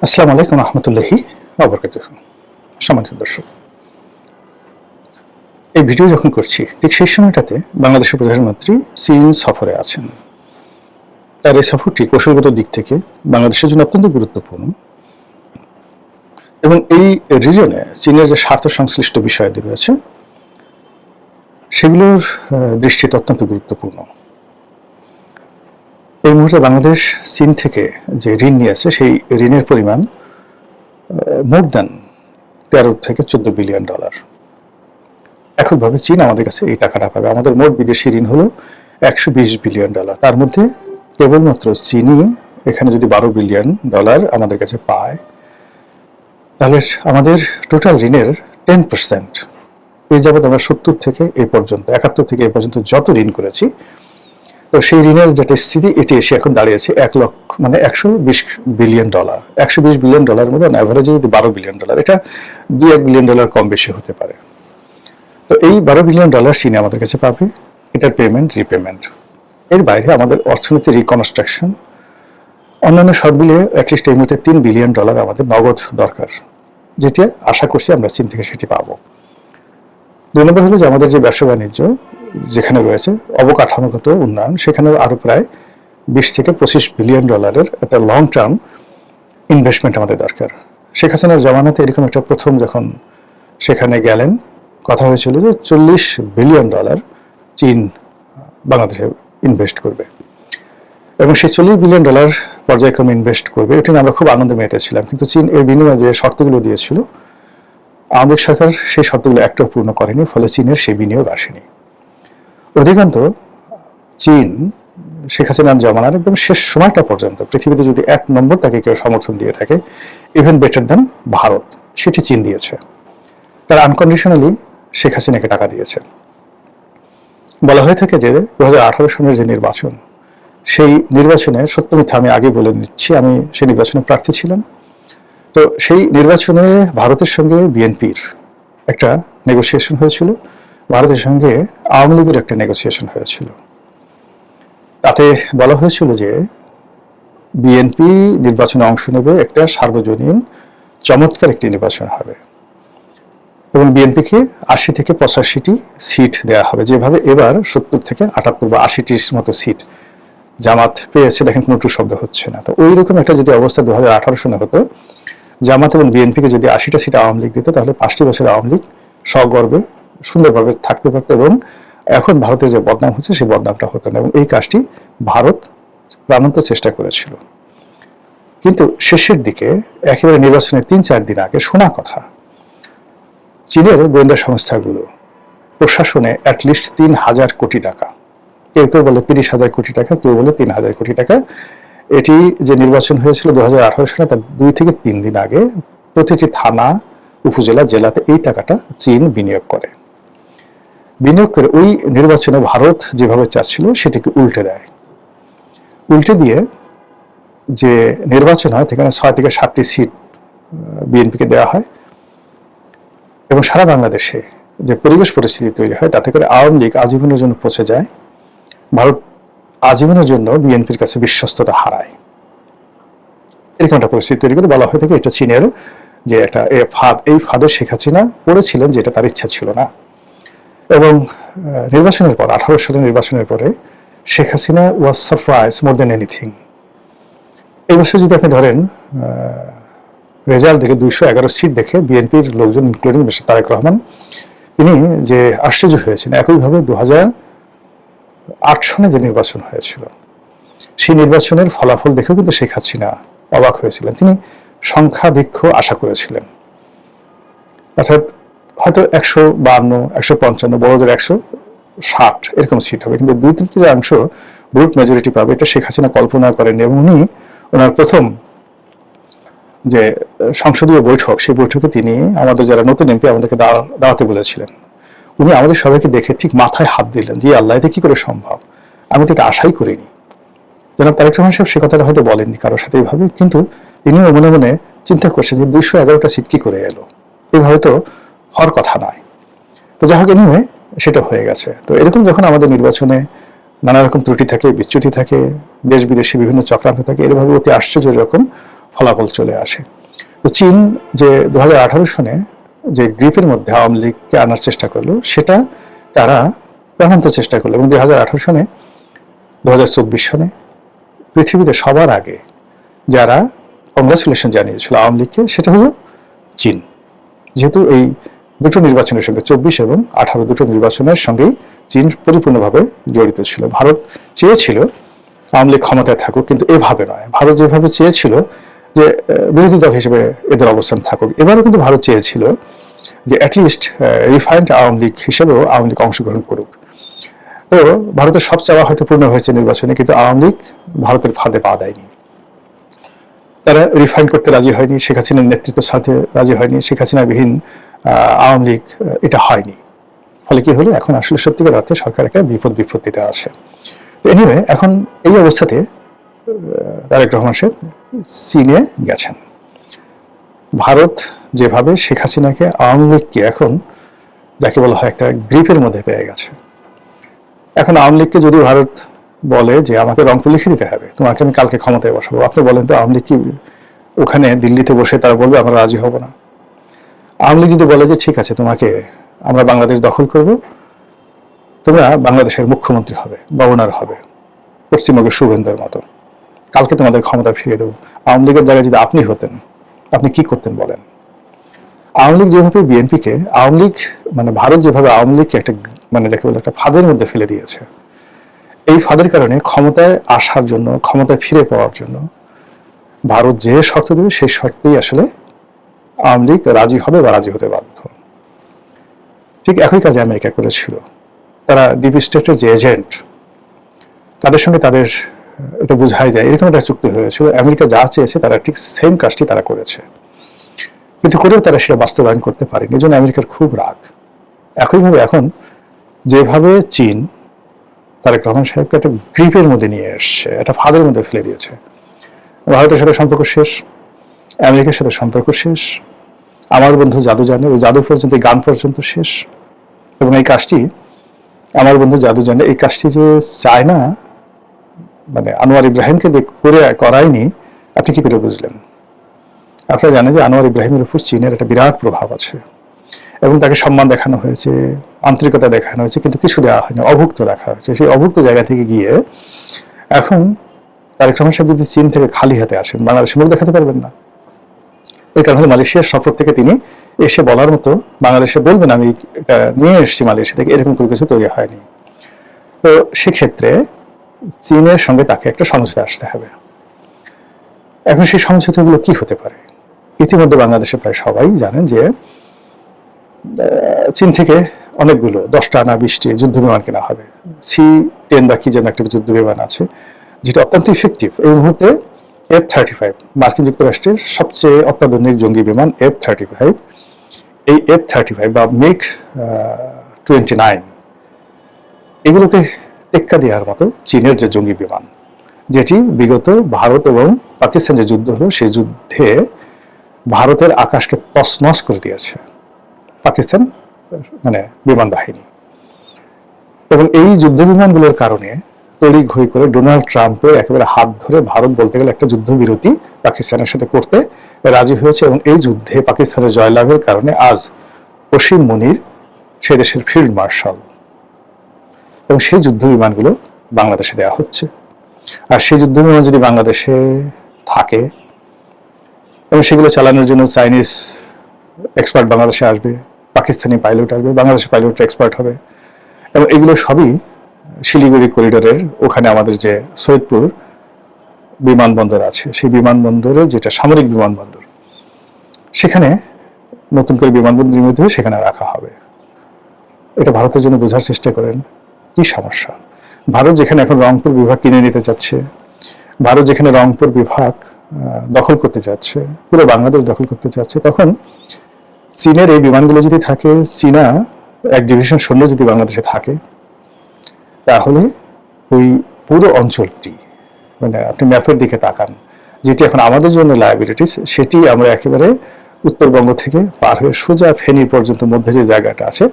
আসসালামু আলাইকুম রহমতুল্লাহি ওয়া বারাকাতুহু। সম্মানিত দর্শক, এই ভিডিও যখন করছি ঠিক সেই সময়টাতে বাংলাদেশের প্রধানমন্ত্রী চীন সফরে আছেন। তার এই সফরটি কৌশলগত দিক থেকে বাংলাদেশের জন্য অত্যন্ত গুরুত্বপূর্ণ এবং এই রিজনে চীনের যে স্বার্থ সংশ্লিষ্ট বিষয়াদি রয়েছে সেগুলোর দৃষ্টিতে অত্যন্ত গুরুত্বপূর্ণ। এই মুহূর্তে বাংলাদেশ চীন থেকে যে ঋণ নিয়েছে সেই ঋণের পরিমাণ মোর দ্যান 13 থেকে 14 বিলিয়ন ডলার। এককভাবে চীন আমাদের কাছে এই টাকাটা পাবে। আমাদের মোট বিদেশি ঋণ হলো 120 বিলিয়ন ডলার। তার মধ্যে কেবলমাত্র চীনই এখানে যদি 12 বিলিয়ন ডলার আমাদের কাছে পায়, তাহলে আমাদের টোটাল ঋণের 10%, এই যাবৎ আমরা 70 থেকে এই পর্যন্ত 71 থেকে এই পর্যন্ত যত ঋণ করেছি, তো সেই ঋণের যেটা স্থিতি এটি এসে এখন দাঁড়িয়েছে 1 লক্ষ মানে 120 বিলিয়ন ডলার। 120 বিলিয়ন ডলারের মধ্যে অ্যাভারেজে যদি 12 বিলিয়ন ডলার, এটা 2-1 বিলিয়ন ডলার কম বেশি হতে পারে। তো এই 12 বিলিয়ন ডলার চীন আমাদের কাছে পাবে, এটার পেমেন্ট রিপেমেন্ট। এর বাইরে আমাদের অর্থনীতি রিকনস্ট্রাকশন, অন্যান্য সব মিলিয়ে অ্যাটলিস্ট এই মুহূর্তে 3 বিলিয়ন ডলার আমাদের নগদ দরকার, যেটি আশা করছি আমরা চীন থেকে সেটি পাবো। 2 নম্বর হলো যে আমাদের যে ব্যবসা বাণিজ্য যেখানে রয়েছে, অবকাঠামোগত উন্নয়ন, সেখানে আরো প্রায় 20 থেকে 25 বিলিয়ন ডলারের একটা লং টার্ম ইনভেস্টমেন্ট আমাদের দরকার। শেখ হাসিনার জামানাতে এরকম একটা প্রথম যখন সেখানে গেলেন, কথা হয়েছিল যে 40 বিলিয়ন ডলার চীন বাংলাদেশে ইনভেস্ট করবে এবং সেই 40 বিলিয়ন ডলার পর্যায়ক্রমে ইনভেস্ট করবে। এটি আমরা খুব আনন্দ মেতেছিলাম, কিন্তু চীন এর বিনিময়ে যে শর্তগুলো দিয়েছিল, আওয়ামী লীগ সরকার সেই শর্তগুলো একটাও পূর্ণ করেনি, ফলে চীনের সেই বিনিয়োগ আসেনি। অধিকান্ত চীন শেখ হাসিনার জামানার একদম শেষ সময়টা পর্যন্ত পৃথিবীতে যদি 1 নম্বর তাকে কেউ সমর্থন দিয়ে থাকে, ইভেন বেটার দ্যান ভারত, সেটি চীন দিয়েছে। তারা আনকন্ডিশনালি শেখ হাসিনাকে টাকা দিয়েছে। বলা হয়ে থাকে যে 2018 সালের যে নির্বাচন, সেই নির্বাচনে সত্য মিথ্যা আমি আগে বলে নিচ্ছি, আমি সেই নির্বাচনে প্রার্থী ছিলাম। তো সেই নির্বাচনে ভারতের সঙ্গে বিএনপির একটা নেগোসিয়েশন হয়েছিল, ভারতের সঙ্গে আওয়ামী লীগের একটা নেগোসিয়েশন হয়েছিল। তাতে বলা হয়েছিল যে বিএনপি নির্বাচনে অংশ নেবে, একটা সার্বজনীন চমৎকার একটি নির্বাচন হবে এবং বিএনপিকে 80 থেকে 85টি সিট দেওয়া হবে, যেভাবে এবার 70 থেকে 78 বা 80টির মতো সিট জামাত পেয়েছে। দেখেন কোনো টু শব্দ হচ্ছে না। তো ওই রকম একটা যদি অবস্থা 2018 সালে হতো, জামাত এবং বিএনপিকে যদি 80টা সিট আওয়ামী লীগ দিত, তাহলে 5টি বছর আওয়ামী লীগ সগর্বে সুন্দরভাবে থাকতে পারত এবং এখন ভারতের যে বদনাম হচ্ছে সেই বদনামটা হতো না। এবং এই কাজটি ভারত প্রাণান্ত চেষ্টা করেছিল, কিন্তু শেষের দিকে একেবারে নির্বাচনের 3-4 দিন আগে শোনা কথা, চীনের গোয়েন্দা সংস্থাগুলো প্রশাসনে অ্যাটলিস্ট 3,000 কোটি টাকা, কেউ কেউ বলে 30,000 কোটি টাকা, কেউ বলে 3,000 কোটি টাকা, এটি যে নির্বাচন হয়েছিল 2018 সালে, তার 2 থেকে 3 দিন আগে প্রতিটি থানা, উপজেলা, জেলাতে এই টাকাটা চীন বিনিয়োগ করে। বিনিয়োগ করে ওই নির্বাচনে ভারত যেভাবে চাচ্ছিল সেটাকে উল্টে দেয়। উল্টে দিয়ে যে নির্বাচন হয়, সেখানে 6 থেকে 7টি সিট বিএনপিকে দেওয়া হয় এবং সারা বাংলাদেশে যে পরিবেশ পরিস্থিতি তৈরি হয়, তাতে করে আওয়ামী লীগ আজীবনের জন্য পচে যায়, ভারত আজীবনের জন্য বিএনপির কাছে বিশ্বস্ততা হারায়। এরকম একটা পরিস্থিতি তৈরি করে বলা হয়ে থাকে এটা চীনের যে একটা ফাঁদ, এই ফাঁদে শেখ হাসিনা পড়েছিলেন, যেটা তার ইচ্ছা ছিল না। এবং নির্বাচনের পর 18 সালের নির্বাচনের পরে শেখ হাসিনা ওয়াজ সারপ্রাইজ মোর দ্যান এনিথিং। এই বছর যদি আপনি ধরেন রেজাল্ট দেখে 211 সিট দেখে বিএনপির লোকজন, ইনক্লুডিং মিস্টার তারেক রহমান, তিনি যে আশ্চর্য হয়েছেন। একইভাবে 2008 সালে যে নির্বাচন হয়েছিল, সেই নির্বাচনের ফলাফল দেখেও কিন্তু শেখ হাসিনা অবাক হয়েছিলেন। তিনি সংখ্যাধিক্য আশা করেছিলেন, অর্থাৎ হয়তো 152, 155, বড়দের 160 এরকম সিট হবে, কিন্তু 2/3 ভোট মেজরিটি পাবে, এটা শেখ হাসিনা কল্পনা করেন। এবং উনি ওনার প্রথম যে সংসদীয় বৈঠক, সেই বৈঠকে তিনি আমাদের যারা নতুন এমপি আমাদেরকে দাঁড়াতে বলেছিলেন। উনি আমাদের সবাইকে দেখে ঠিক মাথায় হাত দিলেন যে আল্লাহ, এটা কি করে সম্ভব, আমি তো এটা আশাই করিনি। জনাব তারেক রহমান সাহেব সে কথাটা হয়তো বলেননি কারোর সাথে এইভাবে, কিন্তু তিনিও মনে মনে চিন্তা করছেন যে 211টা সিট কি করে এলো, এইভাবে তো হওয়ার কথা নয়। তো যাই হোক, এনিওয়ে সেটা হয়ে গেছে। তো এরকম যখন আমাদের নির্বাচনে নানা রকম ত্রুটি থাকে, বিচ্যুতি থাকে, দেশ বিদেশে বিভিন্ন চক্রান্ত থাকে, এরভাবে অতি আশ্চর্য রকম ফলাফল চলে আসে। তো চীন যে 2018 সনে যে গ্রিপের মধ্যে আওয়ামী লীগকে আনার চেষ্টা করলো, সেটা তারা প্রাণান্ত চেষ্টা করলো, এবং 2018 সনে 2024 সনে পৃথিবীতে সবার আগে যারা কংগ্রাচুলেশন জানিয়েছিল আওয়ামী লীগকে, সেটা হলো চীন। যেহেতু এই দুটো নির্বাচনের সঙ্গে 24 এবং 18 দুটো নির্বাচনের সঙ্গেই চীন পরিপূর্ণভাবে জড়িত ছিল। ভারত চেয়েছিল আওয়ামী লীগ ক্ষমতায় থাকুক, কিন্তু এভাবে নয়। ভারত যেভাবে চেয়েছিল যে বিরোধী দল হিসেবে এদের অবস্থান থাকুক, এবারও কিন্তু ভারত চেয়েছিল যে অ্যাটলিস্ট রিফাইন্ড আওয়ামী লীগ হিসেবেও আওয়ামী লীগ অংশগ্রহণ করুক। তো ভারতের সব চাওয়া হয়তো পূর্ণ হয়েছে নির্বাচনে, কিন্তু আওয়ামী লীগ ভারতের ফাঁদে পা দেয়নি। তারা রিফাইন করতে রাজি হয়নি, শেখ হাসিনার নেতৃত্ব ছাড়তে রাজি হয়নি, শেখ হাসিনা বিহীন আওয়ামী লীগ এটা হয়নি। ফলে কি হলো, এখন আসলে সত্যিকার অর্থে সরকার একটা বিপত্তিতে আছে। এনিওয়ে, এখন এই অবস্থাতে তারেক রহমান সাহেব চীনে গেছেন। ভারত যেভাবে শেখ হাসিনাকে, আওয়ামী লীগকে এখন যাকে বলা হয় একটা গ্রিপের মধ্যে পেয়ে গেছে। এখন আওয়ামী লীগকে যদি ভারত বলে যে আমাকে রংপুর লিখে দিতে হবে, তোমাকে আমি কালকে ক্ষমতায় বসাবো, আপনি বলেন তো আওয়ামী লীগ কি ওখানে দিল্লিতে বসে তারা বলবে আমরা রাজি হব না? আওয়ামী লীগ যদি বলে যে ঠিক আছে, তোমাকে আমরা বাংলাদেশ দখল করব, তোমরা বাংলাদেশের মুখ্যমন্ত্রী হবে, গভর্নর হবে, পশ্চিমবঙ্গের শুভেন্দুর মতো, কালকে তোমাদের ক্ষমতা ফিরিয়ে দেবো, আওয়ামী লীগের জায়গায় যদি আপনি হতেন, আপনি কি করতেন বলেন? আওয়ামী লীগ যেভাবে বিএনপিকে, আওয়ামী লীগ মানে ভারত যেভাবে আওয়ামী লীগকে একটা মানে যাকে বলে একটা ফাঁদের মধ্যে ফেলে দিয়েছে, এই ফাঁদের কারণে ক্ষমতায় আসার জন্য, ক্ষমতায় ফিরে পাওয়ার জন্য ভারত যে শর্ত দেবে সেই শর্তেই আসলে আওয়ামী লীগ রাজি হবে বা রাজি হতে বাধ্য। ঠিক একই কাজে আমেরিকা করেছিল। তারা ডিপ স্টেটের যে এজেন্ট, তাদের সঙ্গে তাদের এটা বোঝাই যায়, এরকম একটা চুক্তি হয়েছিল। আমেরিকা যা চেয়েছে তারা ঠিক সেম কাজটি তারা করেছে, কিন্তু করেও তারা সেটা বাস্তবায়ন করতে পারেনি। এই জন্য আমেরিকার খুব রাগ। একইভাবে এখন যেভাবে চীন তারেক রহমান সাহেবকে একটা গ্রিপের মধ্যে নিয়ে এসছে, একটা ফাঁদের মধ্যে ফেলে দিয়েছে, ভারতের সাথে সম্পর্ক শেষ, আমেরিকার সাথে সম্পর্ক শেষ, আমার বন্ধু জাদু জানে, ওই জাদু পর্যন্ত, গান পর্যন্ত শেষ। এবং এই কাজটি আমার বন্ধু জাদু জানে, এই কাজটি যে চায় না, মানে আনোয়ার ইব্রাহিমকে করে করায়নি, আপনি কি করে বুঝলেন? আপনারা জানেন যে আনোয়ার ইব্রাহিমের উপর চীনের একটা বিরাট প্রভাব আছে, এবং তাকে সম্মান দেখানো হয়েছে, আন্তরিকতা দেখানো হয়েছে, কিন্তু কিছু দেওয়া হয়নি, অভুক্ত রাখা হয়েছে। সেই অভুক্ত জায়গা থেকে গিয়ে এখন তারেক রহমান সাহেব যদি চীন থেকে খালি হাতে আসেন, বাংলাদেশে মুখ দেখাতে পারবেন না। এই কারণে মালয়েশিয়ার সফর থেকে তিনি এসে বলার মতো, বাংলাদেশে বলবেন আমি এটা নিয়ে এসেছি মালয়েশিয়া থেকে, এরকম কোনো কিছু তৈরি হয়নি। তো সেক্ষেত্রে চীনের সঙ্গে তাকে একটা সমঝোতা আসতে হবে। এখন সেই সমঝোতাগুলো কি হতে পারে? ইতিমধ্যে বাংলাদেশে প্রায় সবাই জানেন যে চীন থেকে অনেকগুলো 10টা না 20টি যুদ্ধ বিমান কেনা হবে। C-10 বা কি যেন একটা যুদ্ধ বিমান আছে, যেটা অত্যন্ত ইফেক্টিভ। এই মুহূর্তে F-35, মার্কিন যুক্তরাষ্ট্রের সবচেয়ে অত্যাধুনিক জঙ্গি বিমান F-35, এই F-35 বা MiG-29 এগুলোকে টেক্কা দেওয়ার মতো চীনের যে জঙ্গি বিমান, যেটি বিগত ভারত এবং পাকিস্তান যে যুদ্ধ হলো, সেই যুদ্ধে ভারতের আকাশকে তছনছ করে দিয়েছে পাকিস্তান মানে বিমান বাহিনী। এবং এই যুদ্ধ বিমানগুলোর কারণে তড়িঘড়ি করে ডোনাল্ড ট্রাম্পের একেবারে হাত ধরে ভারত বলতে গেলে একটা যুদ্ধবিরতি পাকিস্তানের সাথে করতে রাজি হয়েছে, এবং এই যুদ্ধে পাকিস্তানের জয়লাভের কারণে আজ ওসিম মুনির সে দেশের ফিল্ড মার্শাল, এবং সেই যুদ্ধ বিমানগুলো বাংলাদেশে দেওয়া হচ্ছে। আর সেই যুদ্ধ বিমান যদি বাংলাদেশে থাকে এবং সেগুলো চালানোর জন্য চাইনিজ এক্সপার্ট বাংলাদেশে আসবে, পাকিস্তানি পাইলট আসবে, বাংলাদেশের পাইলট এক্সপার্ট হবে, এবং এগুলো সবই শিলিগুড়ি করিডোরের ওখানে আমাদের যে সৈয়দপুর বিমানবন্দর আছে, সেই বিমানবন্দরে যেটা সামরিক বিমানবন্দর, সেখানে নতুন করে বিমানবন্দর নির্মিত হয়ে সেখানে রাখা হবে। এটা ভারতের জন্য বোঝার চেষ্টা করেন কি সমস্যা। ভারত যেখানে এখন রংপুর বিভাগ কিনে নিতে চাচ্ছে, ভারত যেখানে রংপুর বিভাগ দখল করতে চাচ্ছে, পুরো বাংলাদেশ দখল করতে চাচ্ছে, তখন চীনের এই বিমানগুলো যদি থাকে, চীনা এক ডিভিশন সৈন্য যদি বাংলাদেশে থাকে, তাহলে ওই পুরো অঞ্চলটি, মানে আপনি ম্যাপের দিকে তাকান, যেটি এখন আমাদের জন্য লায়াবিলিটিস, সেটি আমরা একেবারে উত্তরবঙ্গ থেকে পার হয়ে সোজা ফেনী পর্যন্ত মধ্যে যে জায়গাটা আছে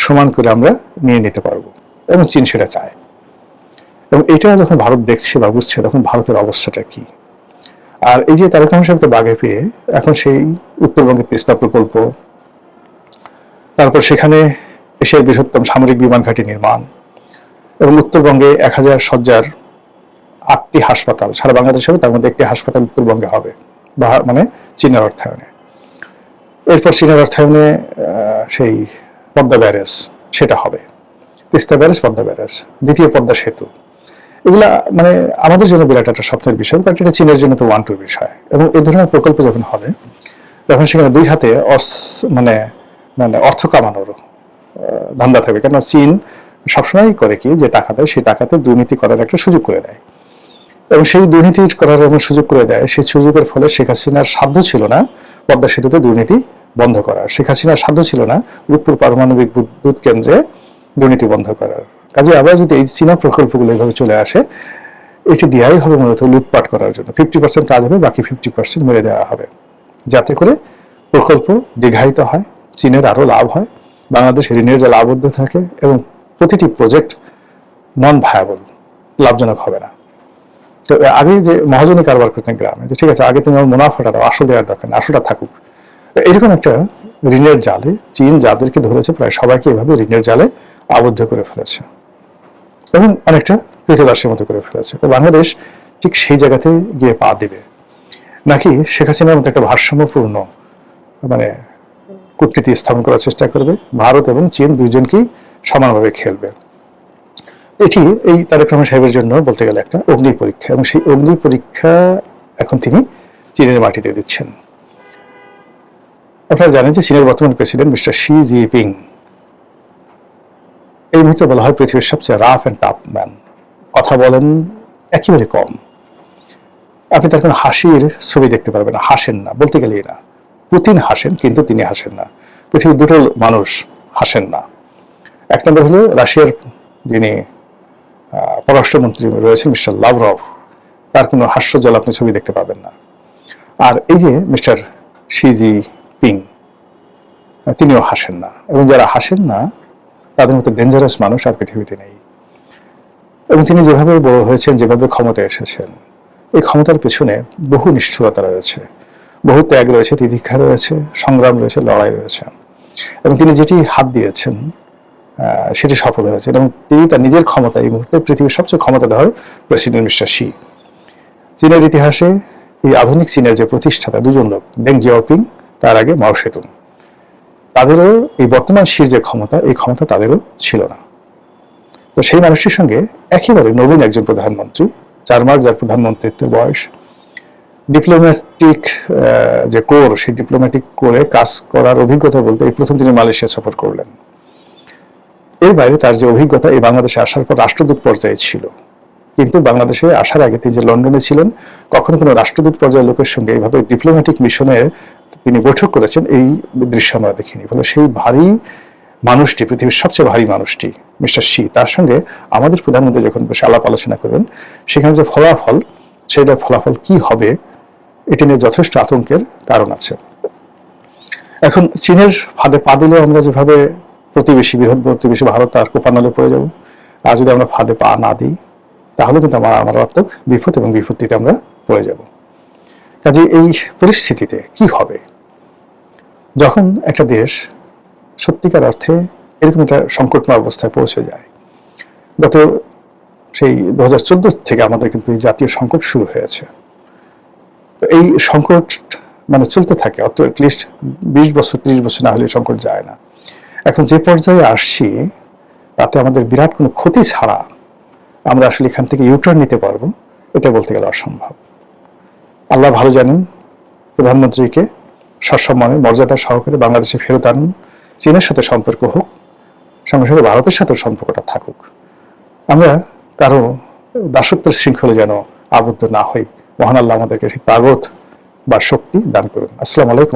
সমান করে আমরা নিয়ে নিতে পারবো, এবং চীন সেটা চায়। এবং এটা যখন ভারত দেখছে বা বুঝছে, তখন ভারতের অবস্থাটা কি? আর এই যে তারেক রহমান সাহেবকে বাগে পেয়ে এখন সেই উত্তরবঙ্গের তিস্তা প্রকল্প, তারপর সেখানে এশিয়ার বৃহত্তম সামরিক বিমান ঘাঁটি নির্মাণ এবং উত্তরবঙ্গে 1000 শয্যার 8টি হাসপাতাল সারা বাংলাদেশে হবে, তার মধ্যে একটি হাসপাতাল উত্তরবঙ্গে হবে, মানে চীনের অর্থায়নে। এরপর চীনের অর্থায়নে সেই পদ্মা ব্যারেজ সেটা হবে, তিস্তা ব্যারেজ, পদ্মা ব্যারেজ, দ্বিতীয় পদ্মা সেতু। এগুলা মানে আমাদের জন্য বিরাট একটা স্বপ্নের বিষয়, কারণ এটা চীনের জন্য তো ওয়ান টুর বিষয়। এবং এই ধরনের প্রকল্প যখন হবে তখন সেখানে দুই হাতে মানে মানে অর্থ কামানোর ধান্দা থাকবে। কেন চীন সবসময় করে কি, যে টাকা দেয় সেই টাকাতে দুর্নীতি করার একটা সুযোগ করে দেয়, এবং সেই দুর্নীতি করার এমন সুযোগ করে দেয়, সেই সুযোগের ফলে শেখ হাসিনার সাধ্য ছিল না পদ্মা সেতুতে দুর্নীতি বন্ধ করার, শেখ হাসিনার সাধ্য ছিল না রূপপুর পারমাণবিক বিদ্যুৎ কেন্দ্রে দুর্নীতি বন্ধ করার। কাজে আবার যদি এই চীনা প্রকল্পগুলো এভাবে চলে আসে, এটি দেওয়াই হবে মূলত লুটপাট করার জন্য। 50% কাজ হবে, বাকি 50% মেরে দেওয়া হবে, যাতে করে প্রকল্প দীর্ঘায়িত হয়, চীনের আরো লাভ হয়, বাংলাদেশ ঋণের জালে আবদ্ধ থাকে এবং প্রতিটি প্রজেক্ট নন ভায়াবল, লাভজনক হবে না। তো আগে যে মহাজনী কারবার করতেন গ্রামে, যে ঠিক আছে আগে তুমি আমার মুনাফাটা দাও, আসল দেওয়ার দরকার না, আসলটা থাকুক। এরকম একটা ঋণের জালে চীন যাদেরকে ধরেছে প্রায় সবাইকে এভাবে ঋণের জালে আবদ্ধ করে ফেলেছে এবং অনেকটা কৃতদাসের মতো করে ফেলেছে। তো বাংলাদেশ ঠিক সেই জায়গাতে গিয়ে পা দিবে, নাকি শেখ হাসিনার মতো একটা ভারসাম্যপূর্ণ মানে কূটনীতি স্থাপন করার চেষ্টা করবে, ভারত এবং চীন দুইজনকেই সমানভাবে খেলবে। এটি এই তারেক রহমান সাহেবের জন্য বলতে গেলে একটা অগ্নি পরীক্ষা, এবং সেই অগ্নি পরীক্ষা এখন তিনি চীনের মাটিতে দিচ্ছেন। আপনারা জানেন যে চীনের বর্তমান প্রেসিডেন্ট মিস্টার শি জিনপিং এই মুহূর্তে বলা হয় পৃথিবীর সবচেয়ে রাফ অ্যান্ড টাফ ম্যান। কথা বলেন একেবারে কম, আপনি তার কোনো হাসির ছবি দেখতে পারবেন না, হাসেন না, বলতে গেলেই না। পুতিন হাসেন, কিন্তু তিনি হাসেন না। পৃথিবীর দুটো মানুষ হাসেন না। এক নম্বর হলো রাশিয়ার যিনি পররাষ্ট্রমন্ত্রী রয়েছেন মিস্টার লাভরভ, তার কোনো হাস্যজ্জ্বল আপনি ছবি দেখতে পাবেন না। আর এই যে মিস্টার শি জিনপিং, তিনিও হাসেন না, এবং যারা হাসেন না তাদের মতো ডেঞ্জারাস মানুষ আর পৃথিবীতে নেই। এবং তিনি যেভাবে বড় হয়েছেন, যেভাবে ক্ষমতায় এসেছেন, এই ক্ষমতার পেছনে বহু নিষ্ঠুরতা রয়েছে, বহু ত্যাগ রয়েছে, তিতিক্ষা রয়েছে, সংগ্রাম রয়েছে, লড়াই রয়েছে, এবং তিনি যেটি হাত দিয়েছেন সেটি সফল হয়েছে। এবং তিনি তার নিজের ক্ষমতা এই মুহূর্তে পৃথিবীর সবচেয়ে ক্ষমতাধর প্রেসিডেন্ট মিস্টার শি। চীনের ইতিহাসে এই আধুনিক চীনের যে প্রতিষ্ঠাতা দুজন লোক, দেং জিয়াওপিং, তার আগে মাও সেতুং, তাদেরও এই বর্তমান শির যে ক্ষমতা, এই ক্ষমতা তাদেরও ছিল না। তো সেই মানুষটির সঙ্গে একেবারে নবীন একজন প্রধানমন্ত্রী, 4 মাস যার প্রধানমন্ত্রীত্বের বয়স, ডিপ্লোম্যাটিক যে কোর, সেই ডিপ্লোম্যাটিক কোরে কাজ করার অভিজ্ঞতা বলতে এই প্রথম তিনি মালয়েশিয়া সফর করলেন। এর বাইরে তার যে অভিজ্ঞতা, এই বাংলাদেশে আসার পর রাষ্ট্রদূত পর্যায়ে ছিল, কিন্তু বাংলাদেশে আসার আগে তিনি যে লন্ডনে ছিলেন, কখনো কোনো রাষ্ট্রদূত পর্যায়ের লোকের সঙ্গে এইভাবে ডিপ্লোম্যাটিক মিশনে তিনি বৈঠক করেছেন এই দৃশ্য আমরা দেখিনি। ফলে সেই ভারী মানুষটি, পৃথিবীর সবচেয়ে ভারী মানুষটি মিস্টার শি, তার সঙ্গে আমাদের প্রধানমন্ত্রী যখন বসে আলাপ আলোচনা করবেন, সেখানে যে ফলাফল, সেটা ফলাফল কি হবে এটি নিয়ে যথেষ্ট আতঙ্কের কারণ আছে। এখন চীনের ফাঁদে পা দিলেও আমরা যেভাবে প্রতিবেশী, বৃহৎ প্রতিবেশী ভারত তার কোপানালে পড়ে যাব, আর যদি আমরা ফাঁদে পা না দিই তাহলে কিন্তু আমার মারাত্মক বিপদ এবং বিপত্তিতে আমরা পড়ে যাব। কাজে এই পরিস্থিতিতে কি হবে যখন একটা দেশ সত্যিকার অর্থে এরকম একটা সংকটময় অবস্থায় পৌঁছে যায়? গত সেই 2014 থেকে আমাদের কিন্তু এই জাতীয় সংকট শুরু হয়েছে। তো এই সংকট মানে চলতে থাকে, অত অ্যাটলিস্ট 20 বছর 30 বছর না হলে সংকট যায় না। এখন যে পর্যায়ে আসছি তাতে আমাদের বিরাট কোনো ক্ষতি ছাড়া আমরা আসলে এখান থেকে ইউটার্ন নিতে পারবো, এটা বলতে গেলে অসম্ভব। আল্লাহ ভালো জানেন, প্রধানমন্ত্রীকে সসম্মানে মর্যাদা সহকারে বাংলাদেশে ফেরত আনুন, চীনের সাথে সম্পর্ক হোক, সঙ্গে সঙ্গে ভারতের সাথে সম্পর্কটা থাকুক। আমরা কারো দাসত্বের শৃঙ্খলে যেন আবদ্ধ না হই। মহান আল্লাহ আমাদেরকে সেই তাগত বা শক্তি দান করুন। আসসালামু আলাইকুম।